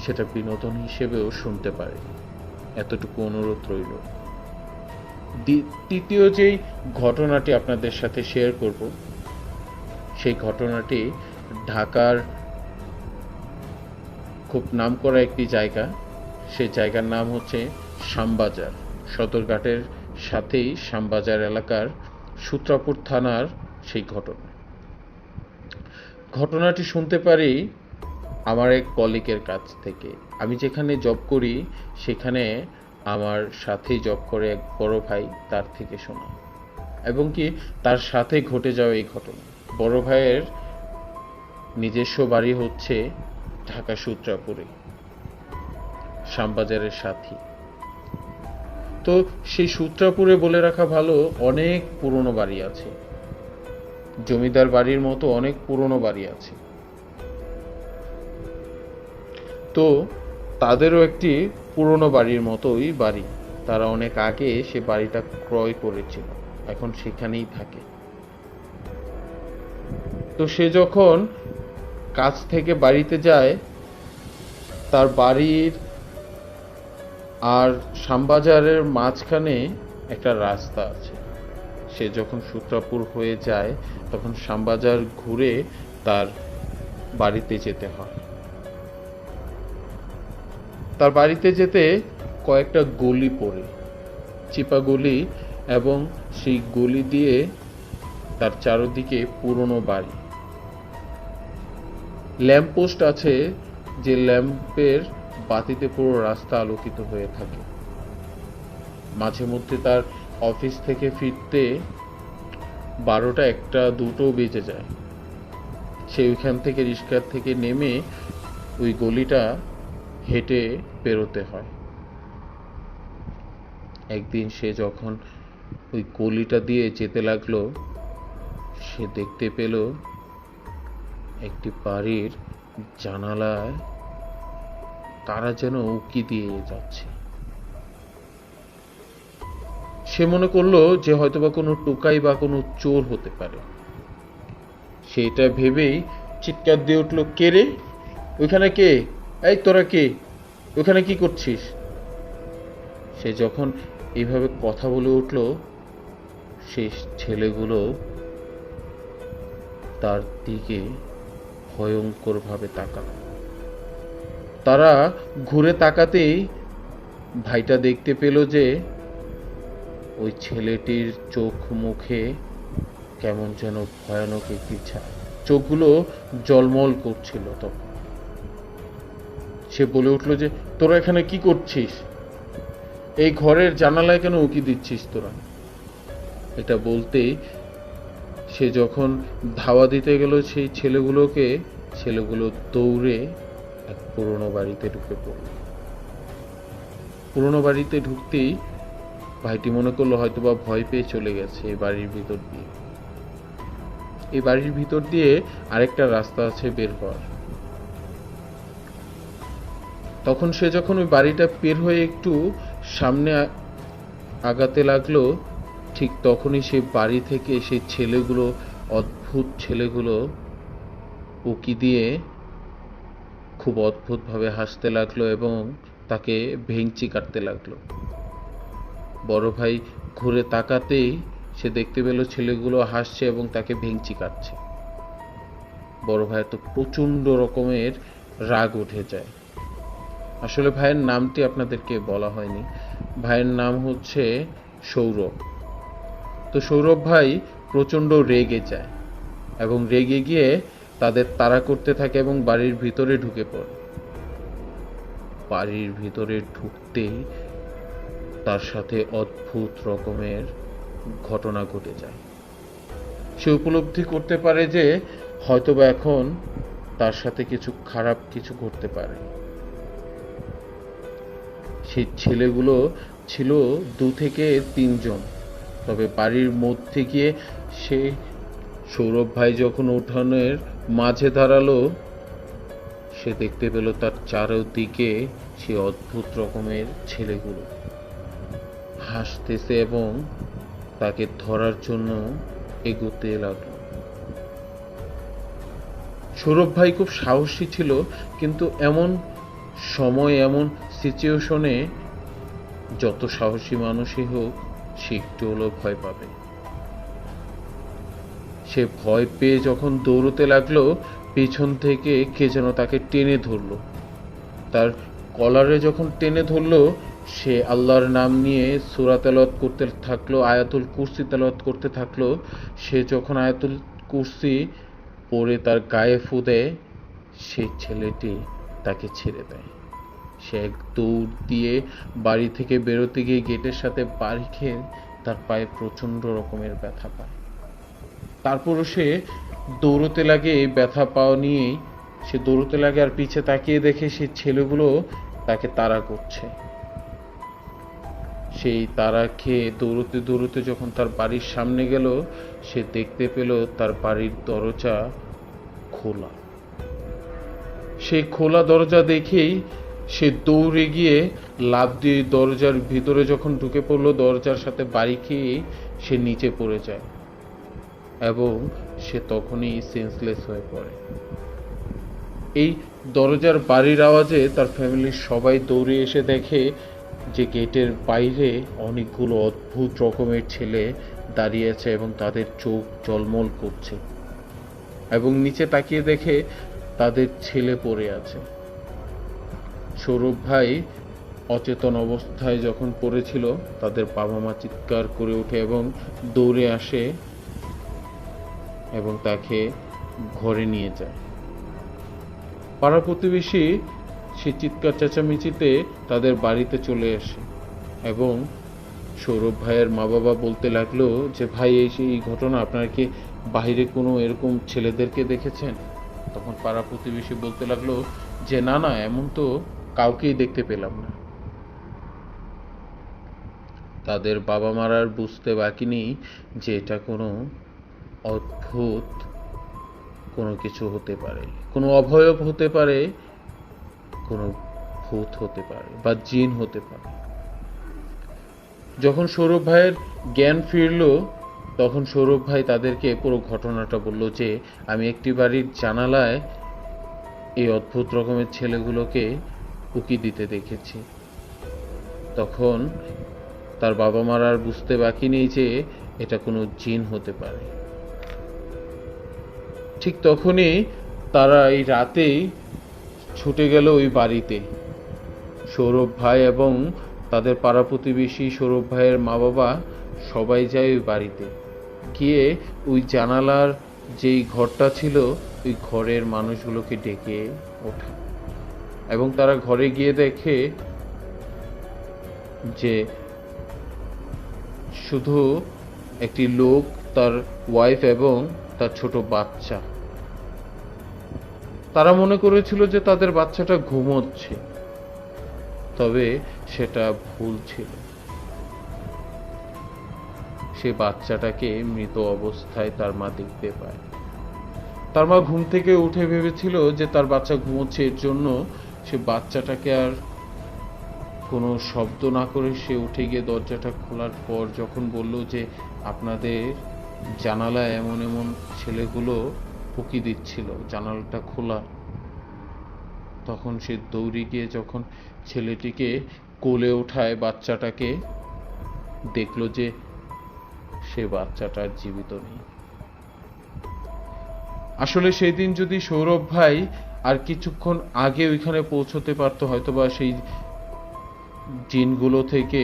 সেটা বিনোদন হিসেবেও শুনতে পারে, এতটুকু অনুরোধ রইল। তৃতীয় যেই ঘটনাটি আপনাদের সাথে শেয়ার করব, সেই ঘটনাটি ঢাকার খুব নামকরা একটি জায়গা, সেই জায়গার নাম হচ্ছে শ্যামবাজার। সদরঘাটের সাথেই শ্যামবাজার এলাকার সূত্রাপুর থানার সেই ঘটনাটি শুনতে পারি আমার এক কলিগের কাছ থেকে। আমি যেখানে জব করি সেখানে আমার সাথেই জব করে এক বড় ভাই, তার থেকে শোনা, এবং কি তার সাথে ঘটে যাওয়া এই ঘটনা। বড় ভাইয়ের নিজস্ব বাড়ি হচ্ছে ঢাকা সূত্রাপুরে, শ্যামবাজারের সাথী। তো সেই সূত্রাপুরে বলে রাখা ভালো, অনেক পুরনো বাড়ি আছে, জমিদার বাড়ির মতো অনেক পুরনো বাড়ি আছে। তো তাদেরও একটি পুরনো বাড়ির মতোই বাড়ি, তারা অনেক আগে সে বাড়িটা ক্রয় করেছিল, এখন সেখানেই থাকে। তো সে যখন কাজ থেকে বাড়িতে যায়, তার বাড়ির আর শ্যামবাজারের মাঝখানে একটা রাস্তা আছে। সে যখন সূত্রাপুর হয়ে যায় তখন শ্যামবাজার ঘুরে তার বাড়িতে যেতে হয়। তার বাড়িতে যেতে কয়েকটা গলি পড়ে, চিপা গলি, এবং সেই গলি দিয়ে তার চারদিকে পুরনো বাড়ি। ল্যাম্পপোস্ট আছে, যে ল্যাম্পের বাতিতে পুরো রাস্তা আলোকিত হয়ে থাকে। মাঝে মধ্যে তার অফিস থেকে ফিরতে 12টা, 1টা, 2টো বেজে যায়। সে ওইখান থেকে রিক্সা থেকে নেমে ওই গলিটা হেঁটে বেরোতে হয়। একদিন সে যখন ওই গলিটা দিয়ে যেতে লাগলো, সে দেখতে পেল একটি বাড়ির জানালায় কারা যেন উঁকি দিয়ে যাচ্ছে। সে মনে করলো যে হয়তোবা কোনো টোকাই বা কোনো চোর হতে পারে। সেটা ভেবেই চিৎকার দিয়ে উঠলো, কে রে ওইখানে, কে? এই তোরা কে, ওখানে কি করছিস? সে যখন এইভাবে কথা বলে উঠলো, সেই ছেলেগুলো তার দিকে ভয়ঙ্করভাবে তাকালো। তারা ঘুরে তাকাতেই ভাইটা দেখতে পেল যে ওই ছেলেটির চোখ মুখে কেমন যেন ভয়ানক একটি ছাপ, চোখগুলো জলমল করছিল। তখন সে বলে উঠলো যে তোরা এখানে কি করছিস? এই ঘরের জানালায় কেন উকি দিচ্ছিস তোরা? এটা বলতেই সে যখন ধাওয়া দিতে গেল সেই ছেলেগুলোকে, ছেলেগুলো দৌড়ে এক পুরনো বাড়িতে ঢুকে পড়ল। পুরনো বাড়িতে ঢুকতেই ভাইটি মনে করলো হয়তোবা ভয় পেয়ে চলে গেছে এই বাড়ির ভিতর দিয়ে। এই বাড়ির ভিতর দিয়ে আরেকটা রাস্তা আছে বের হওয়ার। তখন সে যখন ওই বাড়িটা বের হয়ে একটু সামনে আগাতে লাগলো, ঠিক তখনই সে বাড়ি থেকে সেই ছেলেগুলো, অদ্ভুত ছেলেগুলো উকি দিয়ে খুব অদ্ভুতভাবে হাসতে লাগলো এবং তাকে ভেংচি কাটতে লাগলো। বড় ভাই ঘুরে তাকাতেই সে দেখতে পেল ছেলেগুলো হাসছে এবং তাকে ভেংচি কাটছে। বড় ভাইয়ের তো প্রচন্ড রকমের রাগ উঠে যায়। আসলে ভাইয়ের নামটি আপনাদেরকে বলা হয়নি। ভাইয়ের নাম হচ্ছে সৌরভ। তো সৌরভ ভাই প্রচন্ড রেগে যায় এবং রেগে গিয়ে তাদের তাড়া করতে থাকে এবং বাড়ির ভিতরে ঢুকে পড়ে। বাড়ির ভিতরে ঢুকতেই তার সাথে অদ্ভুত রকমের ঘটনা ঘটে যায়। সে উপলব্ধি করতে পারে যে হয়তোবা এখন তার সাথে কিছু খারাপ কিছু ঘটতে পারে। সেই ছেলেগুলো ছিল 2 থেকে 3 জন। তবে বাড়ির মধ্যে গিয়ে সে সৌরভ ভাই যখন উঠানের মাঝে দাঁড়ালো, সে দেখতে পেল তার চারদিকে সে অদ্ভুত রকমের ছেলেগুলো হাসতেছে এবং তাকে ধরার জন্য এগোতে লাগলো। সৌরভ ভাই খুব সাহসী ছিল, কিন্তু এমন সময়, এমন সিচুয়েশনে যত সাহসী মানুষই হোক সে একটু হলেও ভয় পাবে। সে ভয় পেয়ে যখন দৌড়তে লাগলো, পেছন থেকে কে যেন তাকে টেনে ধরলো। তার কলারে যখন টেনে ধরলো, সে আল্লাহর নাম নিয়ে সূরা তেলাওয়াত করতে থাকলো, আয়াতুল কুরসি তেলাওয়াত করতে থাকলো। সে যখন আয়াতুল কুরসি পড়ে তার গায়ে ফু দেয়, সেই ছেলেটি তাকে ছেড়ে দেয়। সে এক দৌড় দিয়ে বাড়ি থেকে বেরোতে গিয়ে গেটের সাথে বাড়ি খেয়ে তার পায়ে প্রচন্ড রকমের ব্যথা পায়। তারপরও সে দৌড়তে লাগে, ব্যথা পাওয়া নিয়েই সে দৌড়তে লাগে আর পিছে তাকিয়ে দেখে সেই ছেলেগুলো তাকে তাড়া করছে। সেই তাড়া খেয়ে দৌড়তে দৌড়তে যখন তার বাড়ির সামনে গেল, সে দেখতে পেল তার বাড়ির দরজা খোলা। সেই খোলা দরজা দেখেই সে দৌড়ে গিয়ে লাফ দিয়ে দরজার ভিতরে যখন ঢুকে পড়লো, দরজার সাথে বাড়ি খেয়ে সে নিচে পড়ে যায় এবং সে তখনই সেন্সলেস হয়ে পড়ে। এই দরজার বাড়ির আওয়াজে তার ফ্যামিলির সবাই দৌড়ে এসে দেখে যে গেটের বাইরে অনেকগুলো অদ্ভুত রকমের ছেলে দাঁড়িয়ে আছে এবং তাদের চোখ ঝলমল করছে, এবং নিচে তাকিয়ে দেখে তাদের ছেলে পড়ে আছে। সৌরভ ভাই অচেতন অবস্থায় যখন পড়েছিল, তাদের বাবা মা চিৎকার করে ওঠে এবং দৌড়ে আসে এবং তাকে ঘরে নিয়ে যায়। পাড়া প্রতিবেশী সে চিৎকার চেঁচামেচিতে তাদের বাড়িতে চলে আসে এবং সৌরভ ভাইয়ের মা বাবা বলতে লাগলো যে ভাই এই ঘটনা, আপনারা কি বাইরে কোনো এরকম ছেলেদেরকে দেখেছেন? তখন পাড়া প্রতিবেশী বলতে লাগলো যে না না, এমন তো কাউকেই দেখতে পেলাম না। তাদের বাবা মারা আর বুঝতে বাকি নেই যে এটা কোনো অদ্ভুত কোনো কিছু হতে পারে, কোনো অভয়ব হতে পারে, কোনো ভূত হতে পারে বা জিন হতে পারে। যখন সৌরভ ভাইয়ের জ্ঞান ফিরল, তখন সৌরভ ভাই তাদেরকে পুরো ঘটনাটা বলল যে আমি একটি বাড়ির জানালায় এই অদ্ভুত রকমের ছেলেগুলোকে উকি দিতে দেখেছি। তখন তার বাবা মার আর বুঝতে বাকি নেই যে এটা কোনো জিন হতে পারে। ঠিক তখনই তারা এই রাতেই ছুটে গেল ওই বাড়িতে। সৌরভ ভাই এবং তাদের পাড়া প্রতিবেশী, সৌরভ ভাইয়ের মা বাবা সবাই যায় ওই বাড়িতে। গিয়ে ওই জানালার যেই ঘরটা ছিল ওই ঘরের মানুষগুলোকে ডেকে ওঠা, এবং তারা ঘরে গিয়ে দেখে যে শুধু একটি লোক, তার ওয়াইফ এবং তার ছোট বাচ্চা। তারা মনে করেছিল যে তাদের বাচ্চাটা ঘুমোচ্ছে, তবে সেটা ভুল ছিল। সে বাচ্চাটাকে মৃত অবস্থায় তার মা দেখতে পায়। তার মা ঘুম থেকে উঠে ভেবেছিল যে তার বাচ্চা ঘুমোচ্ছে, এর জন্য সে বাচ্চাটাকে আর কোনো শব্দ না করে সে উঠে গিয়ে দরজাটা খোলার পর যখন বলল যে আপনাদের জানালায় এমন এমন ছেলেগুলো উকি দিচ্ছিল, জানালাটা খোলা, তখন সে দৌড়ে গিয়ে যখন ছেলেটিকে কোলে ওঠায়, বাচ্চাটাকে দেখলো যে সে বাচ্চাটা জীবিত নেই। আসলে সেই দিন যদি সৌরভ ভাই আর কিছুক্ষণ আগে ওইখানে পৌঁছতে পারতো, হয়তোবা সেই জিনগুলো থেকে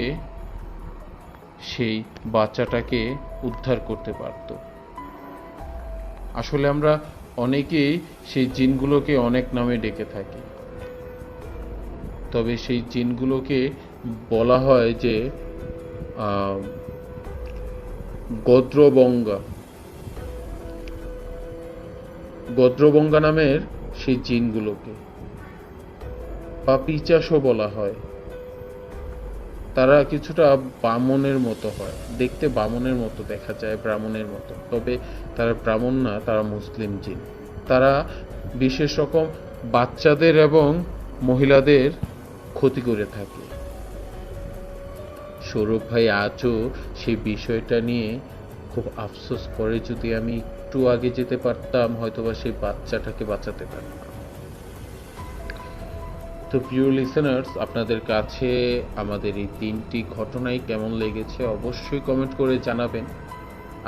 সেই বাচ্চাটাকে উদ্ধার করতে পারত। আসলে আমরা অনেকেই সেই জিনগুলোকে অনেক নামে ডেকে থাকি, তবে সেই জিনগুলোকে বলা হয় যে গদ্রবঙ্গা নামের সেই জিনগুলোকে, বা পিচাসও বলা হয়। তারা কিছুটা বামনের মতো হয়, দেখতে বামনের মতো দেখা যায়, ব্রাহ্মণের মতো, তবে তারা ব্রাহ্মণ না, তারা মুসলিম জিন। তারা বিশেষ রকম বাচ্চাদের এবং মহিলাদের ক্ষতি করে থাকে। সৌরভ ভাই আজও সেই বিষয়টা নিয়ে খুব আফসোস করে, যদি আমি একটু আগে যেতে পারতাম হয়তোবা সেই বাচ্চাটাকে বাঁচাতে পারতাম। তো প্রিয় লিসেনার্স, আপনাদের কাছে আমাদের এই 3টি ঘটনাই কেমন লেগেছে অবশ্যই কমেন্ট করে জানাবেন।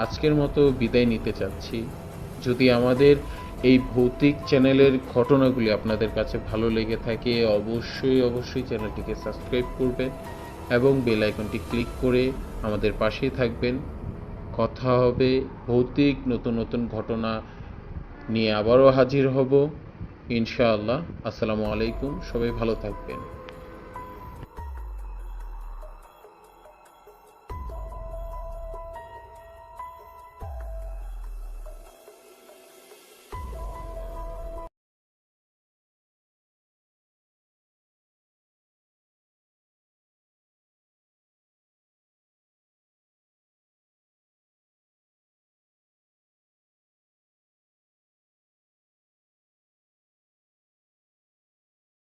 আজকের মতো বিদায় নিতে চাচ্ছি। যদি আমাদের এই ভৌতিক চ্যানেলের ঘটনাগুলি আপনাদের কাছে ভালো লেগে থাকে, অবশ্যই চ্যানেলটিকে সাবস্ক্রাইব করবেন এবং বেল আইকনটি ক্লিক করে আমাদের পাশেই থাকবেন। কথা হবে ভৌতিক নতুন নতুন ঘটনা নিয়ে, আবারও হাজির হব ইনশাআল্লাহ। আসসালামু আলাইকুম, সবাই ভালো থাকবেন।